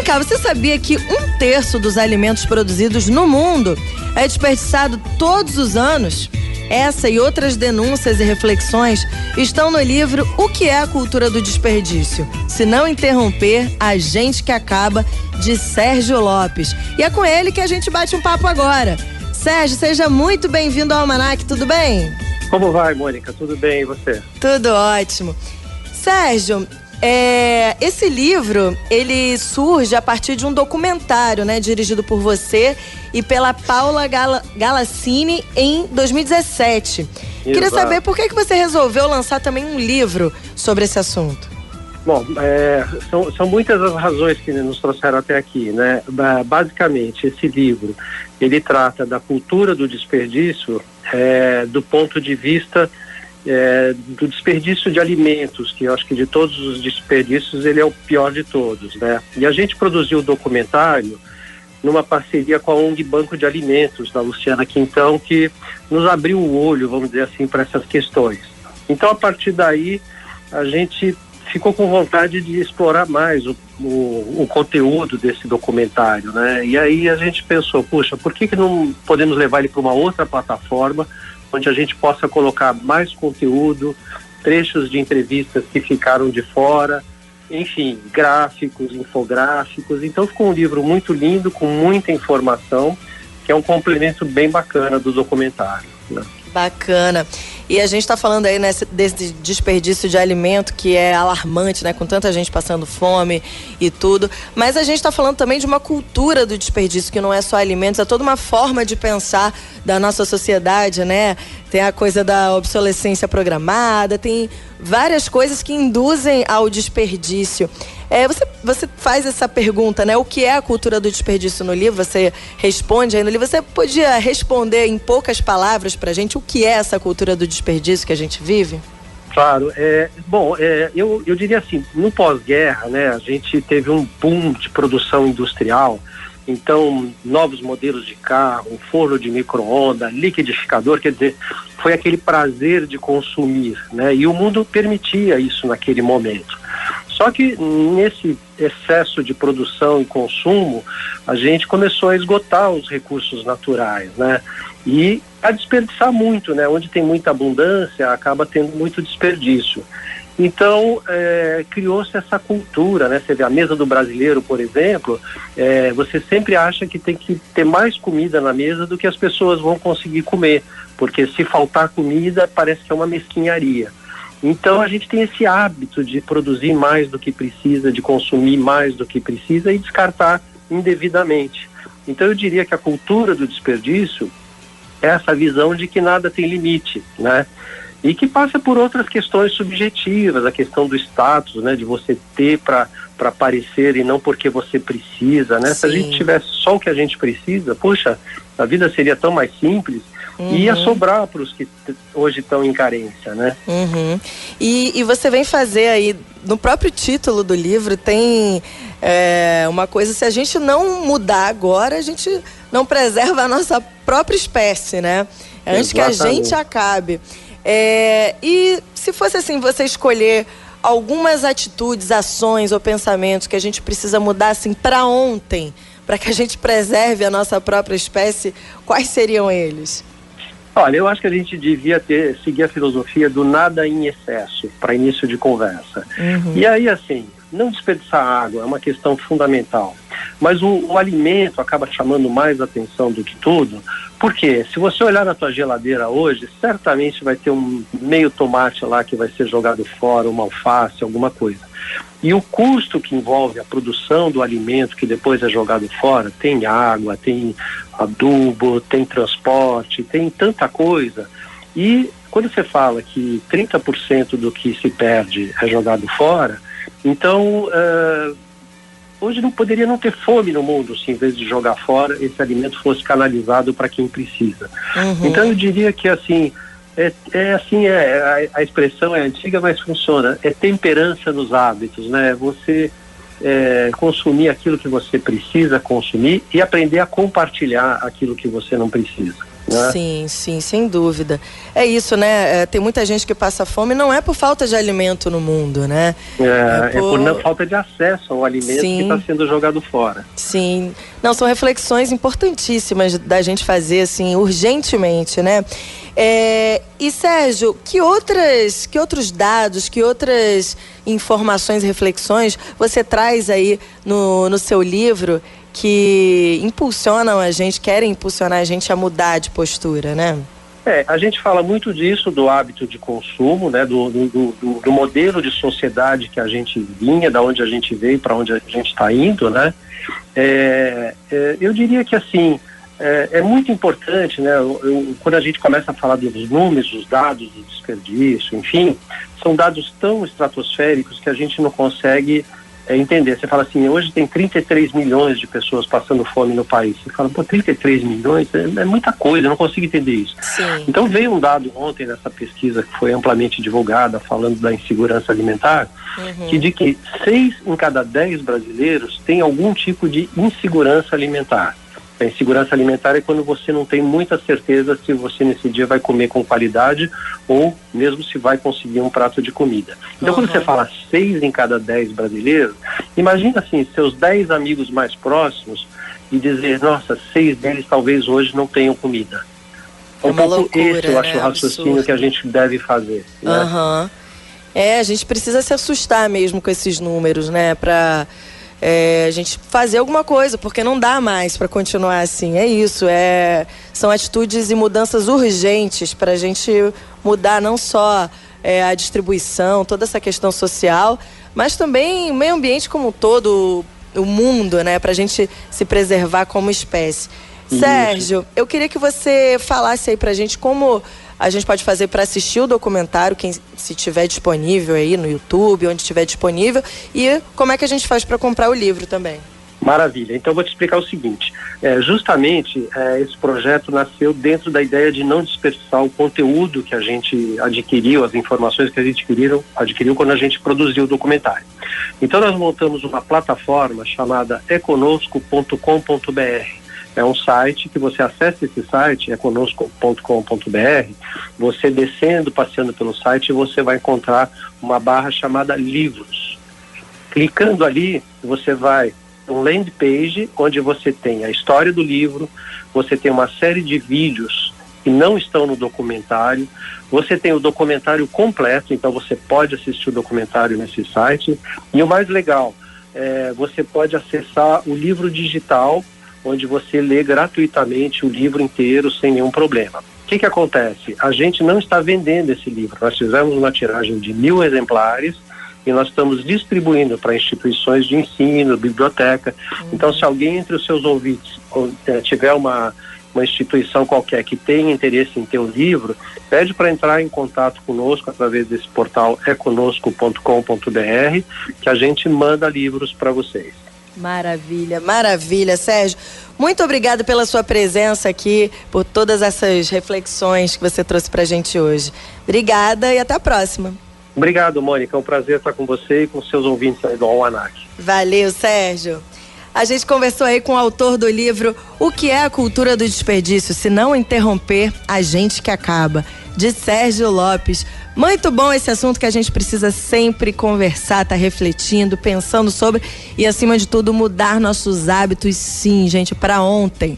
cá, você sabia que 1/3 dos alimentos produzidos no mundo é desperdiçado todos os anos? Essa e outras denúncias e reflexões estão no livro O que é a Cultura do Desperdício? Se não interromper, a gente que acaba, de Sérgio Lopes. E é com ele que a gente bate um papo agora. Sérgio, seja muito bem-vindo ao Almanac, tudo bem? Como vai, Mônica? Tudo bem, e você? Tudo ótimo. Sérgio, esse livro, ele surge a partir de um documentário, né, dirigido por você e pela Paula Galassini em 2017. Exato. Queria saber por que você resolveu lançar também um livro sobre esse assunto. Bom, são muitas as razões que nos trouxeram até aqui, né? Basicamente, esse livro, ele trata da cultura do desperdício do ponto de vista do desperdício de alimentos, que eu acho que de todos os desperdícios ele é o pior de todos, né? E a gente produziu o documentário numa parceria com a ONG Banco de Alimentos, da Luciana Quintão, que nos abriu o olho, vamos dizer assim, para essas questões. Então, a partir daí, a gente ficou com vontade de explorar mais o conteúdo desse documentário, né? E aí a gente pensou, puxa, por que não podemos levar ele para uma outra plataforma onde a gente possa colocar mais conteúdo, trechos de entrevistas que ficaram de fora, enfim, gráficos, infográficos. Então ficou um livro muito lindo, com muita informação, que é um complemento bem bacana do documentário, né? Bacana. E a gente está falando aí, né, desse desperdício de alimento que é alarmante, né, com tanta gente passando fome e tudo, mas a gente está falando também de uma cultura do desperdício, que não é só alimentos, é toda uma forma de pensar da nossa sociedade, né? Tem a coisa da obsolescência programada, tem várias coisas que induzem ao desperdício. Você faz essa pergunta, né? O que é a cultura do desperdício no livro? Você responde aí no livro. Você podia responder em poucas palavras pra gente o que é essa cultura do desperdício que a gente vive? Claro. Eu diria assim, no pós-guerra, né, a gente teve um boom de produção industrial. Então, novos modelos de carro, forno de micro-ondas, liquidificador, quer dizer, foi aquele prazer de consumir, né? E o mundo permitia isso naquele momento. Só que nesse excesso de produção e consumo, a gente começou a esgotar os recursos naturais, né? E a desperdiçar muito, né? Onde tem muita abundância, acaba tendo muito desperdício. Então, criou-se essa cultura, né? Você vê a mesa do brasileiro, por exemplo, você sempre acha que tem que ter mais comida na mesa do que as pessoas vão conseguir comer, porque se faltar comida, parece que é uma mesquinharia. Então, a gente tem esse hábito de produzir mais do que precisa, de consumir mais do que precisa e descartar indevidamente. Então, eu diria que a cultura do desperdício é essa visão de que nada tem limite, né? E que passa por outras questões subjetivas, a questão do status, né, de você ter para aparecer e não porque você precisa, né? Sim. Se a gente tivesse só o que a gente precisa, poxa, a vida seria tão mais simples. Uhum. E ia sobrar para os que hoje estão em carência, né? Uhum. E você vem fazer aí, no próprio título do livro, tem uma coisa, se a gente não mudar agora, a gente não preserva a nossa própria espécie, né? Antes que a gente acabe. E se fosse assim, você escolher algumas atitudes, ações ou pensamentos que a gente precisa mudar assim para ontem, para que a gente preserve a nossa própria espécie, quais seriam eles? Olha, eu acho que a gente devia seguir a filosofia do nada em excesso, para início de conversa. Uhum. E aí, assim, não desperdiçar água é uma questão fundamental. Mas o alimento acaba chamando mais atenção do que tudo, porque se você olhar na tua geladeira hoje, certamente vai ter um meio tomate lá que vai ser jogado fora, uma alface, alguma coisa. E o custo que envolve a produção do alimento que depois é jogado fora, tem água, tem adubo, tem transporte, tem tanta coisa. E quando você fala que 30% do que se perde é jogado fora, então hoje não poderia não ter fome no mundo se em vez de jogar fora, esse alimento fosse canalizado para quem precisa. Uhum. Então eu diria que assim, a expressão é antiga, mas funciona. É temperança nos hábitos, né? Você consumir aquilo que você precisa consumir e aprender a compartilhar aquilo que você não precisa. né? Sim, sem dúvida. É isso, né? Tem muita gente que passa fome, não é por falta de alimento no mundo, né? É por não, falta de acesso ao alimento que está sendo jogado fora. Sim. Não, são reflexões importantíssimas da gente fazer, assim, urgentemente, né? E Sérgio, que outros dados, que outras informações e reflexões você traz aí no seu livro que impulsionam a gente, querem impulsionar a gente a mudar de postura, né? A gente fala muito disso, do hábito de consumo, né? Do modelo de sociedade que a gente vinha, da onde a gente veio, para onde a gente está indo, né? Eu diria que, assim, é muito importante, né? Quando a gente começa a falar dos números, dos dados do desperdício, enfim, são dados tão estratosféricos que a gente não consegue entender. Você fala assim, hoje tem 33 milhões de pessoas passando fome no país. Você fala, 33 milhões é muita coisa, eu não consigo entender isso. Sim. Então veio um dado ontem nessa pesquisa que foi amplamente divulgada, falando da insegurança alimentar, que de que 6 em cada 10 brasileiros têm algum tipo de insegurança alimentar. A insegurança alimentar é quando você não tem muita certeza se você nesse dia vai comer com qualidade ou mesmo se vai conseguir um prato de comida. Então quando você fala 6 em cada 10 brasileiros, imagina assim, seus 10 amigos mais próximos e dizer, nossa, 6 deles talvez hoje não tenham comida. É uma loucura, esse eu acho o raciocínio absurdo que a gente deve fazer. Né? A gente precisa se assustar mesmo com esses números, né? Pra a gente fazer alguma coisa, porque não dá mais para continuar assim. É isso, são atitudes e mudanças urgentes para a gente mudar não só a distribuição, toda essa questão social, mas também o meio ambiente como um todo, o mundo, né, para a gente se preservar como espécie. Isso. Sérgio, eu queria que você falasse aí pra gente como a gente pode fazer para assistir o documentário, se tiver disponível aí no YouTube, onde estiver disponível, e como é que a gente faz para comprar o livro também. Maravilha, então eu vou te explicar o seguinte, justamente esse projeto nasceu dentro da ideia de não desperdiçar o conteúdo que a gente adquiriu, as informações que a gente adquiriu quando a gente produziu o documentário. Então nós montamos uma plataforma chamada econosco.com.br. É um site que você acessa esse site, econosco.com.br, você descendo, passeando pelo site, você vai encontrar uma barra chamada livros. Clicando ali, você vai um landing page, onde você tem a história do livro, você tem uma série de vídeos que não estão no documentário, você tem o documentário completo, então você pode assistir o documentário nesse site, e o mais legal, você pode acessar o livro digital, onde você lê gratuitamente o livro inteiro sem nenhum problema. O que acontece? A gente não está vendendo esse livro. Nós fizemos uma tiragem de 1.000 exemplares e nós estamos distribuindo para instituições de ensino, biblioteca. Então, se alguém entre os seus ouvintes tiver uma instituição qualquer que tenha interesse em ter o livro, pede para entrar em contato conosco através desse portal econosco.com.br, que a gente manda livros para vocês. Maravilha, maravilha, Sérgio. Muito obrigado pela sua presença aqui, por todas essas reflexões que você trouxe pra gente hoje. Obrigada e até a próxima. Obrigado, Mônica. É um prazer estar com você e com seus ouvintes aí do Almanac. Valeu, Sérgio. A gente conversou aí com o autor do livro O que é a cultura do desperdício, se não interromper a gente que acaba, de Sérgio Lopes. Muito bom esse assunto que a gente precisa sempre conversar, tá refletindo, pensando sobre e, acima de tudo, mudar nossos hábitos, sim, gente, para ontem.